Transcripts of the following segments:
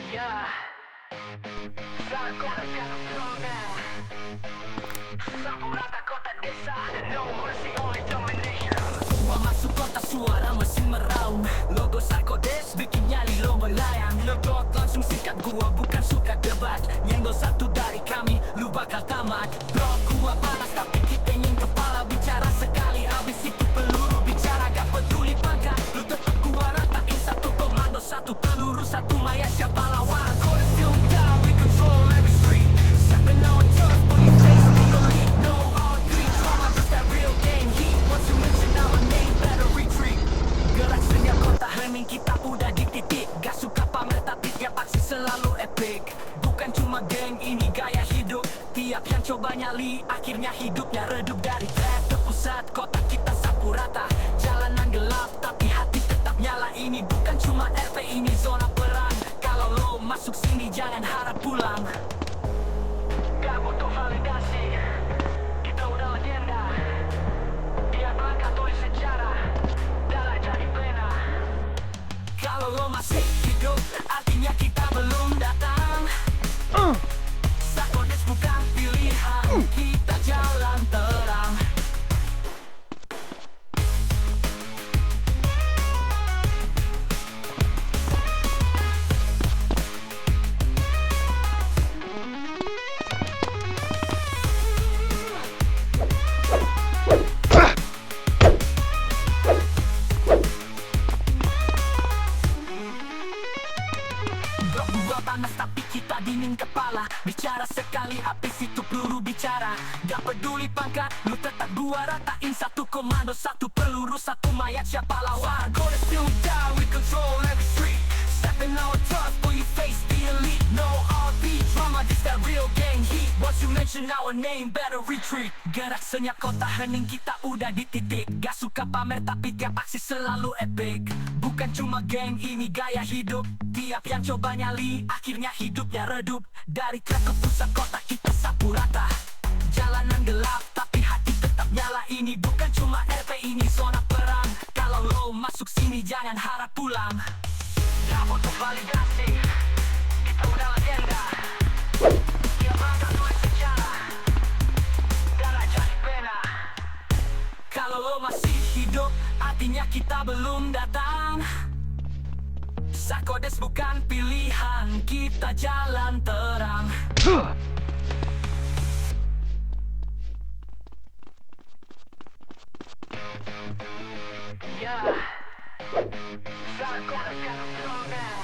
Yeah, saat kota sekarang strongman. Sapu rata kota desa, no mercy, only domination. Gua masuk kota suara mesin meraung, logo Sarkodes bikin nyali lo melayang. Ngeblok langsung sikat gua bukan suka debat, nyenggol satu dari kami lu bakal tamat. Bro gua panas tapi kita ingin kepala bicara sekali habis itu peluru bicara. Gak peduli pangkat lu tetap gua ratain satu komando, satu peluru, satu mayat siapa lawan. Kode still down, we control every street. Stepping on turf, put your face in the lead. No all three trauma, just that real game heat. Once you mention our name, better retreat. Gerak senyap kota hening, kita udah di titik. Gak suka pamer tapi tiap aksi selalu epic. Bukan cuma geng, ini gaya hidup. Tiap yang coba nyali, akhirnya hidupnya redup. Dari trap ke pusat, kota kita sapu rata. Jalanan gelap, tapi hati tetap nyala. Ini bukan cuma RP, ini zona perang. Kalau lo masuk sini, jangan harap pulang. Gak butuh validasi, kita udah legenda. Tiap langkah tulis sejarah, darah jadi pena. Kalau lo masih hidup, artinya kita belum datang. Sarkodes bukan pilihan, kita jalan terang. Gua panas tapi kita dingin kepala. Bicara sekali habis itu peluru bicara. Gak peduli pangkat, lu tetap gua ratain satu komando, satu peluru, satu mayat siapa lawan. Go to still down, we control every street. Stepping on tough, for you face the elite. No RP drama, this that real gang heat. Once you mention our name, better retreat. Gerak senyap kota hening, kita udah di titik. Gak suka pamer tapi tiap aksi selalu epic. Bukan cuma geng, ini gaya hidup. Tiap yang coba nyali, akhirnya hidupnya redup. Dari trek ke pusat kota kita sapu rata. Jalanan gelap, tapi hati tetap nyala. Ini bukan cuma RP, ini zona perang. Kalau lo masuk sini, jangan harap pulang. Gak butuh validasi, kita udah legenda. Tiap langkah tulis sejarah, darah jadi pena. Kalau lo masih hidup, artinya kita belum datang. Sarkodes bukan pilihan, kita jalan terang. Yeah, saat kota sekarang strongman.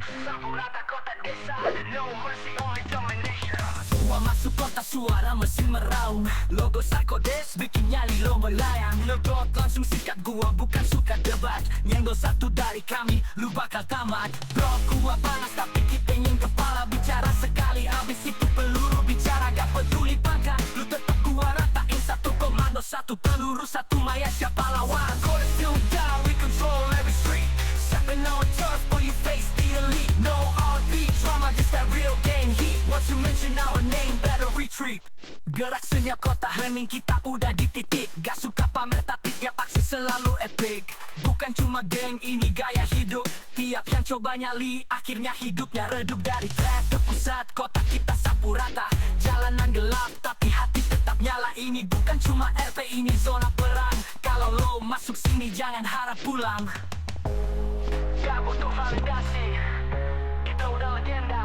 Sapu rata kota desa, no mercy, only domination. Gua masuk kota suara mesin meraung, logo Sarkodes bikin nyali lo melayang. Ngeblok langsung sikat gua bukan suka debat, nyenggol satu dari kami lu bakal tamat. Bro gua panas tapi kita ingin kepala bicara sekali habis itu peluru bicara. Gak peduli pangkat, lu tetap gua ratain satu komando, satu peluru, satu mayat siapa lawan. Kode still down, we control every street. Stepping on turf, for you face the elite. No RP drama, just that real gang heat. Once you mention our name, better retreat. Gerak senyap kota hening, kita udah di titik. Gak suka pamer tapi tiap aksi selalu epic. Bukan cuma geng, ini gaya hidup. Tiap yang coba nyali, akhirnya hidupnya redup. Dari trap ke pusat, kota kita sapu rata. Jalanan gelap, tapi hati tetap nyala. Ini bukan cuma RP, ini zona perang. Kalau lo masuk sini, jangan harap pulang. Gak butuh validasi, kita udah legenda.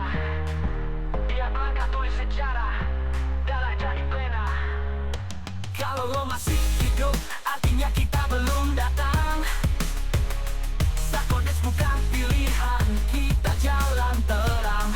Tiap langkah tulis sejarah, darah jadi pena. Kalau lo masih hidup, artinya kita belum datang. Sarkodes bukan pilihan, kita jalan terang.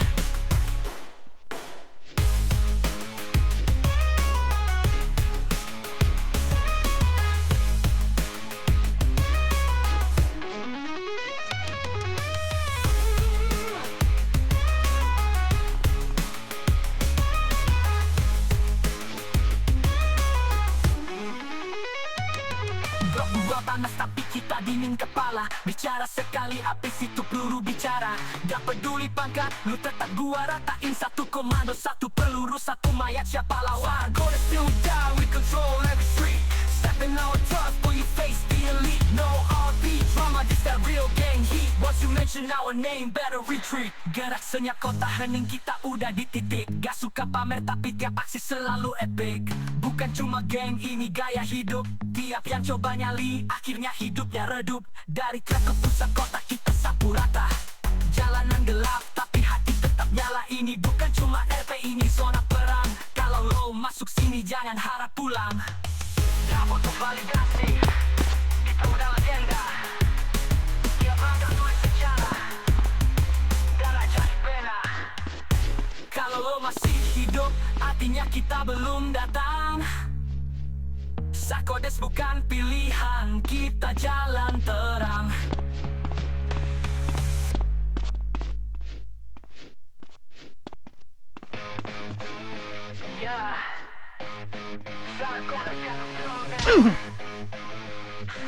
Gua panas tapi kita dingin kepala. Bicara sekali habis itu peluru bicara. Gak peduli pangkat, lu tetap gua ratain satu komando, satu peluru, satu mayat siapa lawan. Go to still down, we control every street. Step Stepping on tough, for you face the elite. No RP drama, this that real gang heat. Once you mention our name, better retreat. Gerak senyap kota hening, kita udah di titik. Gak suka pamer tapi tiap aksi selalu epic. Bukan cuma geng, ini gaya hidup. Tiap yang coba nyali, akhirnya hidupnya redup. Dari trek ke pusat kota kita sapu rata. Jalanan gelap tapi hati tetap nyala. Ini bukan cuma RP, ini zona perang. Kalau lo masuk sini jangan harap pulang. Gak butuh validasi, kita udah legenda. Tiap langkah tulis sejarah, darah jadi pena. Kalau lo masih hidup, artinya kita belum datang. Sarkodis bukan pilihan, kita jalan terang. Yeah. Sarkodis kan slogan.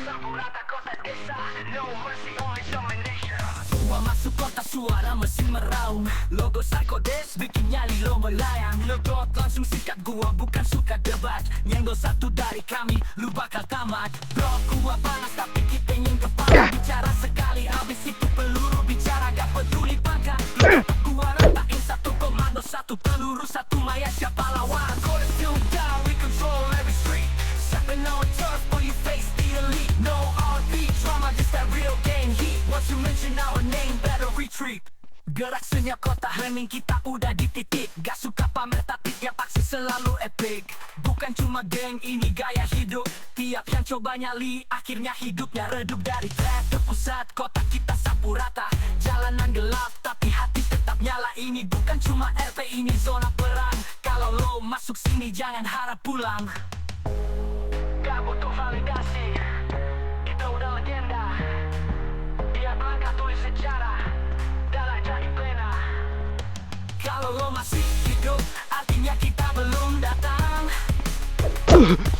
Sapu rata kota desa, no mercy, only domination. Gua masuk kota suara mesin meraung. Logo Sarkodis bikin nyali lo melayang. Ngegot langsung sikat, gua bukan suka debat. Nyenggol satu dari kami, lu bakal tamat. Bro, gua panas tapi kita ingin kepala. Bicara sekali, habis itu peluru bicara. Gak peduli pangkat, gua ratain satu komando, satu peluru, satu mayat, siapa lawan. Sarkodis still down, we control every street. Stepping on turf, for you face the elite. No RP drama, just that real gang heat. Once you mention our name, better retreat. Gerak senyap kota hening, kita udah di titik. Gak suka pamer tapi tiap aksi selalu epic. Bukan cuma geng, ini gaya hidup. Tiap yang coba nyali, akhirnya hidupnya redup. Dari trek ke pusat kota kita sapu rata. Jalanan gelap tapi hati tetap nyala. Ini bukan cuma RP, ini zona perang. Kalau lo masuk sini jangan harap pulang. Gak butuh validasi, kita udah legenda. Tiap langkah tulis sejarah, darah jadi pena. Kalau lo masih hidup, artinya kita belum datang.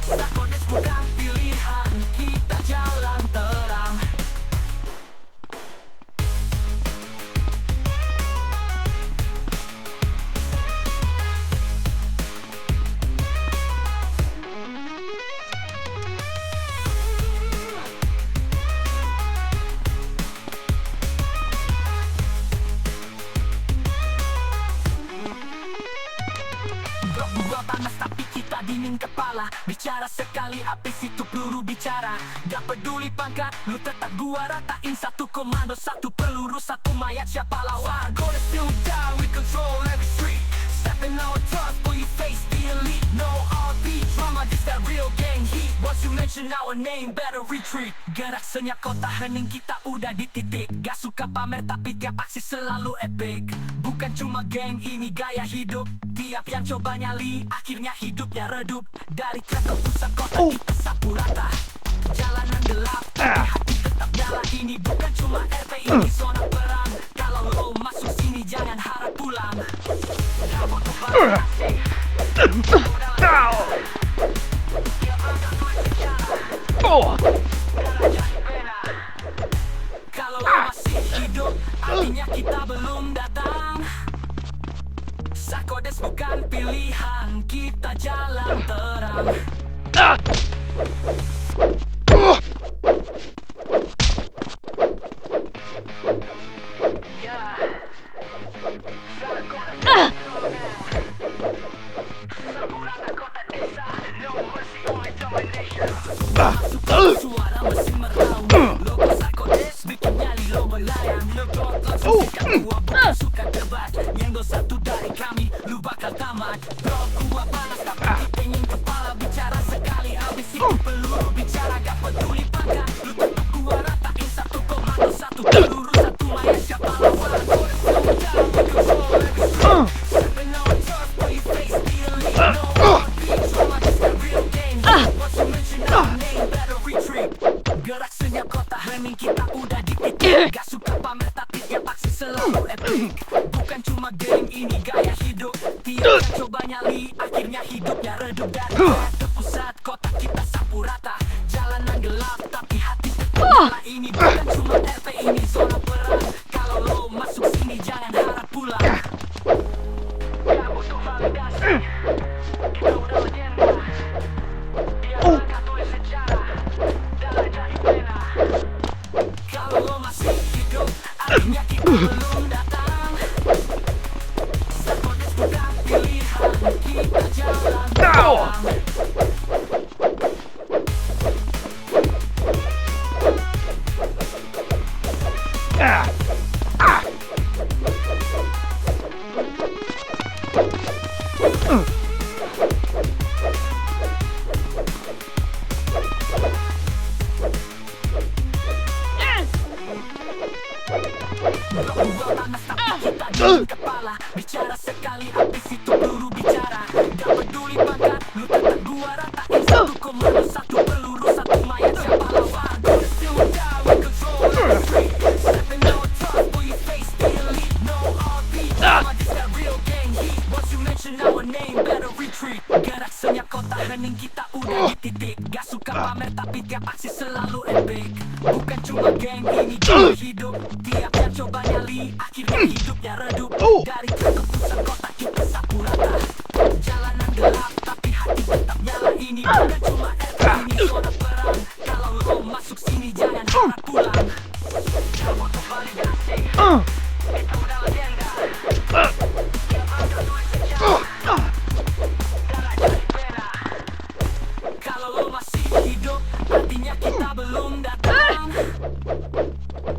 Sarkodis bukan pilihan, kita jalan terang. Gua panas tapi kita dingin kepala. Bicara sekali habis itu peluru bicara. Gak peduli pangkat, lu tetap gua ratain. Satu komando, satu peluru, satu mayat, siapa lawan. Sarkodis still down, we control every street. Stepping on tough, for you face the elite. No RP drama, this that real gang heat. Once you mention our name, better retreat. Gerak senyap kota hening, kita udah di titik. Gak suka pamer tapi tiap aksi selalu epic. Bukan cuma geng, ini gaya hidup. Tiap yang coba nyali, akhirnya hidupnya redup. Dari trek ke pusat kota kita sapu rata. Jalanan gelap, tapi hati tetap nyala. Ini bukan cuma RP, ini zona perang. Kalau lo masuk sini jangan harap pulang. Gak butuh validasi, kita udah legenda. Tiap langkah tulis sejarah, darah jadi pena. Kalau lo masih hidup, artinya kita belum datang. Sarkodis bukan pilihan, kita jalan terang. Yeah. Sarkodis kan slogan. Sapu rata kota desa, no mercy, only domination. Masuk kota suara mesin meraung. Logo Sarkodis bikin nyali lo melayang. Ngegot langsung sikat, gua bukan suka debat. Nyenggol satu dari kami, lu bakal tamat. Bro, gua panas tapi kita ingin kepala. Bicara sekali, habis itu peluru bicara. Gak peduli pangkat, lu tetap gua ratain. Satu komando, satu peluru, satu mayat, siapa lawan. Sarkodis still down, we control every street. Stepping on tough, for you face the elite. No RP drama, just that real game. Once you mention our name, better retreat. Gerak senyap kota hening, kita udah di titik. Gak suka pamer tapi tiap aksi selalu epic. Bukan cuma geng, ini gaya hidup. Tiap yang coba nyali, akhirnya hidupnya redup. Dari trek ke pusat kota kita sapu rata. Jalanan gelap tapi hati tetap nyala. Ini bukan cuma RP, ini zona perang. Kalau lo masuk sini jangan harap pulang. Gak butuh validasi, kita udah legenda. Tiap langkah tulis sejarah, belum datang. Sakodes bukan pilihan, kita jalan terang. Dua panas tapi kita dingin kepala. Bicara sekali habis itu peluru bicara. Gak peduli pangkat, lu tetap gua ratain. Satu komando, satu peluru, satu mayat. Siapa lawan? Gua still die, we control every street. Stepping no trust, boy you face the elite. No RP, drama, this that real gang heat. Once you mention our name, better retreat. Gerak senyap kota hening, kita udah di titik. Gak suka pamer tapi tiap aksi selalu epic. Bukan cuma geng ini gaya hidup. Tiap yang coba nyali, akhirnya hidupnya redup. Dari ke pusat kota kita sapu rata. Jalanan gelap tapi hati tetap nyala. Ini bukan cuma RP, ini zona perang. Kalau lo masuk sini jangan harap pulang. Gak butuh validasi, itu udah legenda. Yang ada duit sejarah, darah jadi pena. Kalau lo masih hidup, artinya kita belum datang.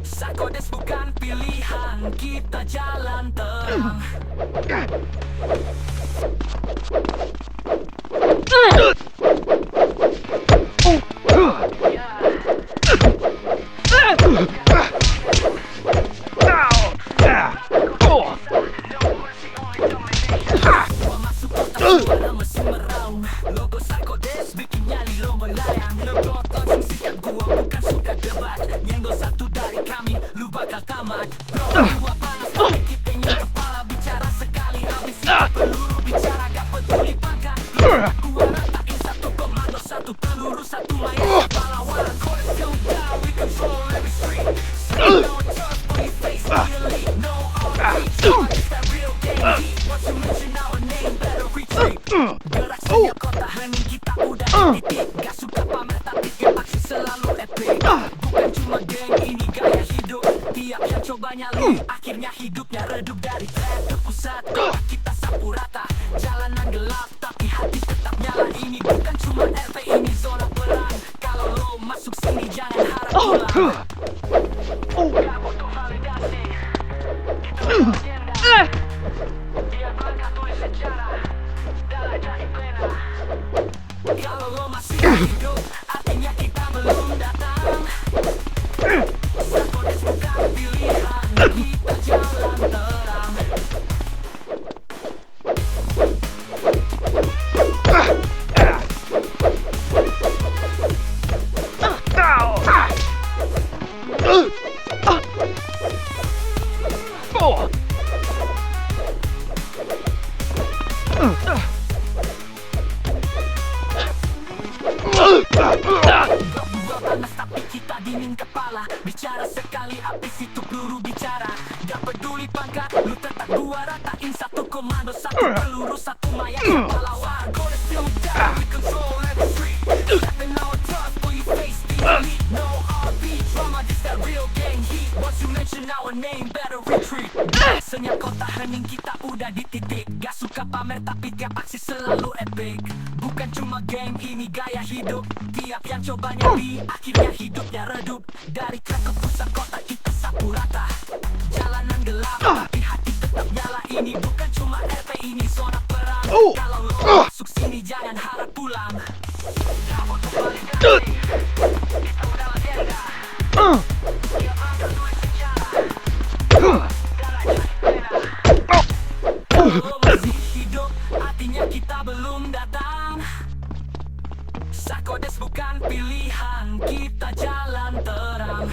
Sakodes bukan pilihan, kita jalan terang. Gua masuk kota suara mesin meraung. Logo Sakodes bikin nyali lo melayang. Ngeblot langsung sikat gua bukan suka debat. Nyenggol satu dari kami, lu bakal tamat. Bro, gua panas tapi kipengin kepala. Bicara sekali habis itu peluru bicara. Gak peduli pangkat, gua ratain. Satu komando, satu peluru, satu mayat. Siapa lawan? Kodes still die, we control every street. Say no trust, boy you face the elite. No RP, drama, this that real gang heat. Once you mention our name, better retreat. Gerak senyap kota hening, kita udah di titik. Gak suka pamer tapi tiap aksi selalu epic. Bukan cuma geng ini gaya hidup. Tiap yang coba nyali, akhirnya hidupnya redup. Dari track ke pusat kota kita sapu rata. Jalanan gelap tapi hati tetap nyala. Ini bukan cuma RP, ini zona perang. Kalau lo masuk sini jangan harap pulang. Gak butuh validasi, itu udah legenda. Dia angkat tulis sejarah, darah jadi pena. Kalau lo masih hidup, artinya kita belum datang. Sakodes bukan pilihan, kita jalan terang. Gua panas tapi kita dingin kepala. Bicara sekali habis itu peluru bicara. Gak peduli pangkat, lu tetap gua ratain. Satu komando, satu peluru, satu mayat. Siapa lawan? Gotta still die, we control every street. Stepping no trust, boy you face the elite. No RP, drama, this that real gang heat. Once you mention our name, better retreat. Senyap kota hening, kita udah di titik. Gak suka pamer tapi tiap aksi selalu epic. Bukan cuma geng ini gaya hidup. Tiap yang coba nyali, akhirnya hidupnya redup. Dari ke pusat kota kita sapu rata. Jalanan gelap tapi hati tetap nyala. Ini bukan cuma RP, ini zona perang. Kalau lo masuk sini jangan harap pulang. Gak butuh validasi, itu udah legenda. Tiap ada duit sejarah, darah jadi pena. Kalau lo masih hidup, artinya kita belum datang. Sakodes bukan pilihan, kita jalan terang.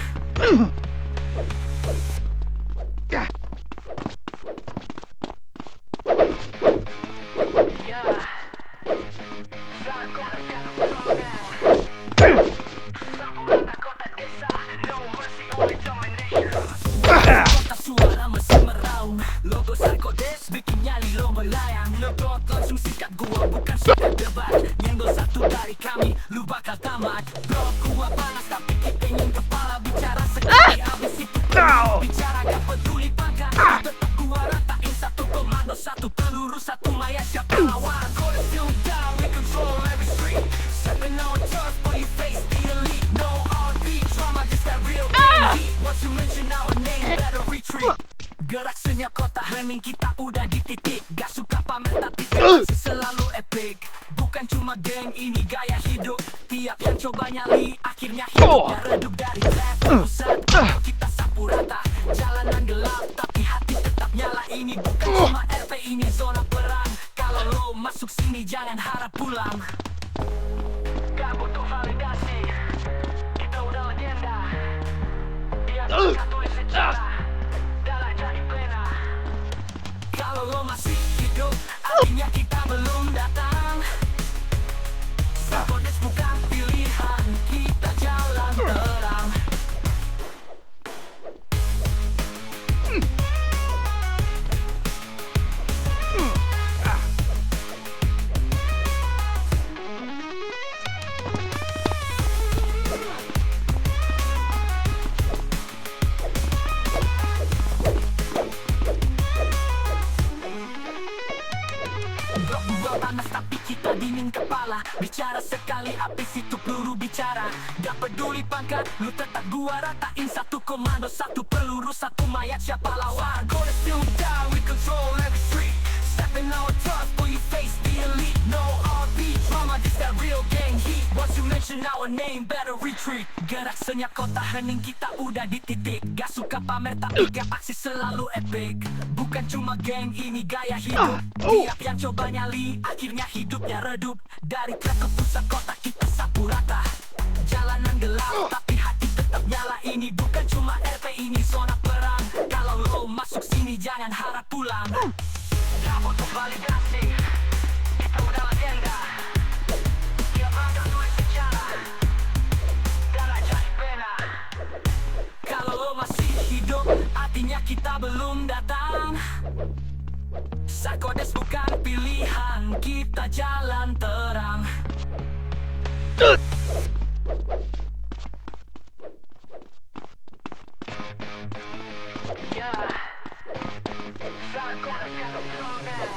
Kota suara mesin meraung. Logo Sakodes bikin nyali lo melayang. Ngeblot langsung sikat gua bukan suka debat. Nyenggol satu dari kami, lu bakal tamat. Bro, gua panas tapi kipengin kepala. Bicara sekali habis itu bicara. Gak peduli better retreat. Gerak senyap kota hening kita udah di titik. Gak suka pamer tapi masih selalu epic. Bukan cuma geng ini gaya hidup. Tiap yang coba nyali akhirnya hidupnya redup. Dari trap pusat kita sapu rata. Jalanan gelap tapi hati tetap nyala. Ini bukan cuma RP, ini zona perang. Kalau lo masuk sini jangan harap pulang. Gak butuh validasi, kita udah legenda. Biar mereka tulis sejarah, dalam jadi pena. Kalau lo masih hidup, artinya kita belum datang. Sabotage bukan pilihan, kita jalan terang. Blok panas tapi kita dingin kepala. Bicara sekali habis itu peluru bicara. Gak peduli pangkat, lu tetap gua ratain. Satu komando, satu peluru, satu mayat siapa lawan. Gonna still die, we control every street. Stepping our tough, for you face the elite. No RP drama, this that real gang heat. Once you mention our name, better retreat. Gerak senyap kota hening kita udah di titik. Gak suka pamer tapi gak aksi selalu epic. Bukan cuma geng ini gaya hidup. Tiap yang coba nyali akhirnya hidupnya redup. Dari trek ke pusat kota kita sapu rata. Jalanan gelap tapi hati tetap nyala. Ini bukan cuma RP, ini zona perang. Kalau lo masuk sini jangan harap pulang. Gak butuh validasi, kita udah legenda. Tiap angka tulis sejarah, dalam jadi pena. Kalau lo masih hidup, artinya kita belum datang. Sakodes bukan pilihan, kita jalan terang. Yeah, Sakodes got a strong man.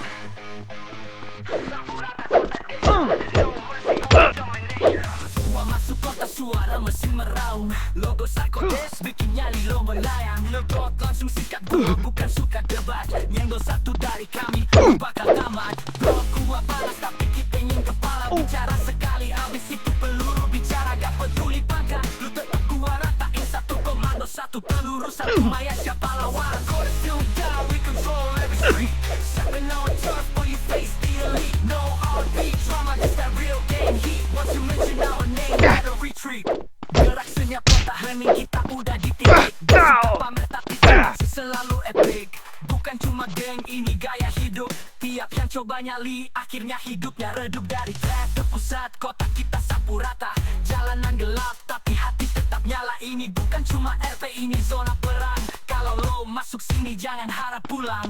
Sapu rata kota desa, no mercy, only domination. Gua masuk kota suara mesin meraung. Logo Sakodes bikin nyali lo melayang. Ngegot langsung sikat gua bukan suka debat. Nyenggol satu dari kami lu bakal tamat. Bro gua panas tapi kita ingin kepala. Bicara sekali abis itu peluru bicara. Gak peduli pangkat lu tetap gua ratain. Satu komando satu peluru satu mayat siapa lawan. Gonna still die, we control every street. Stepping on turf for you face the elite. No RP drama, this that real game heat. Once you mention our name, better retreat. Gerak senyap kota hening kita udah di titik. Gak suka pamer tapi masih selalu epic. Bukan cuma geng ini gaya hidup. Tiap yang coba nyali akhirnya hidupnya redup. Dari trap ke pusat kota kita sapu rata. Jalanan gelap tapi hati tetap nyala. Ini bukan cuma RP, ini zona perang. Kalau lo masuk sini jangan harap pulang.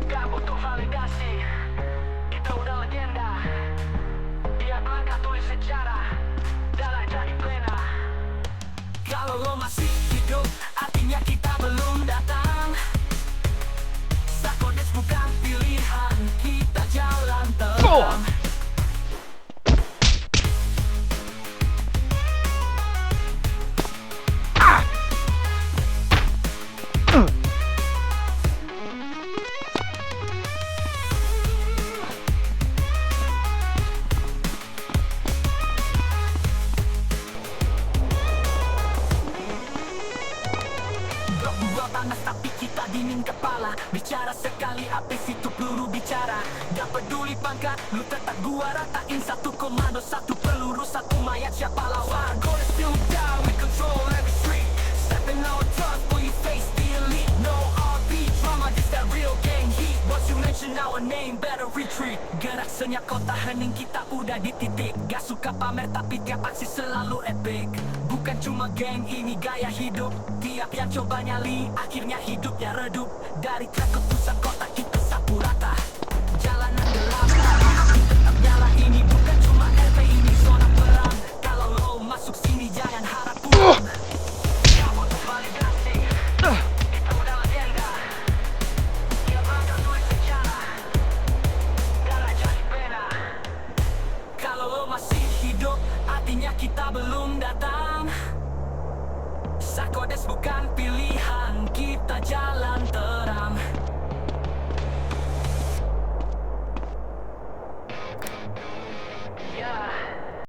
Gak butuh validasi, kita udah legenda. Tiap angka tulis sejarah, dalam jadi pena. Kalau lo masih hidup, artinya kita belum datang. Sakodes bukan pilihan, kita jalan terang. Gua panas tapi kita dingin kepala. Bicara sekali habis itu peluru bicara. Gak peduli pangkat, lu tetap gua ratain. Satu komando, satu peluru, satu mayat siapa lawan. Gonna still die, we control every street. Stepping on tough, for you face the elite. No RP drama, this that real gang heat. Once you mention our name, better retreat. Gerak senyap kota hening kita udah di titik. Gak suka pamer tapi tiap aksi selalu epic. Bukan cuma geng ini gaya hidup. Tiap yang coba nyali akhirnya hidupnya redup. Dari trek ke pusat kota kita sapu rata.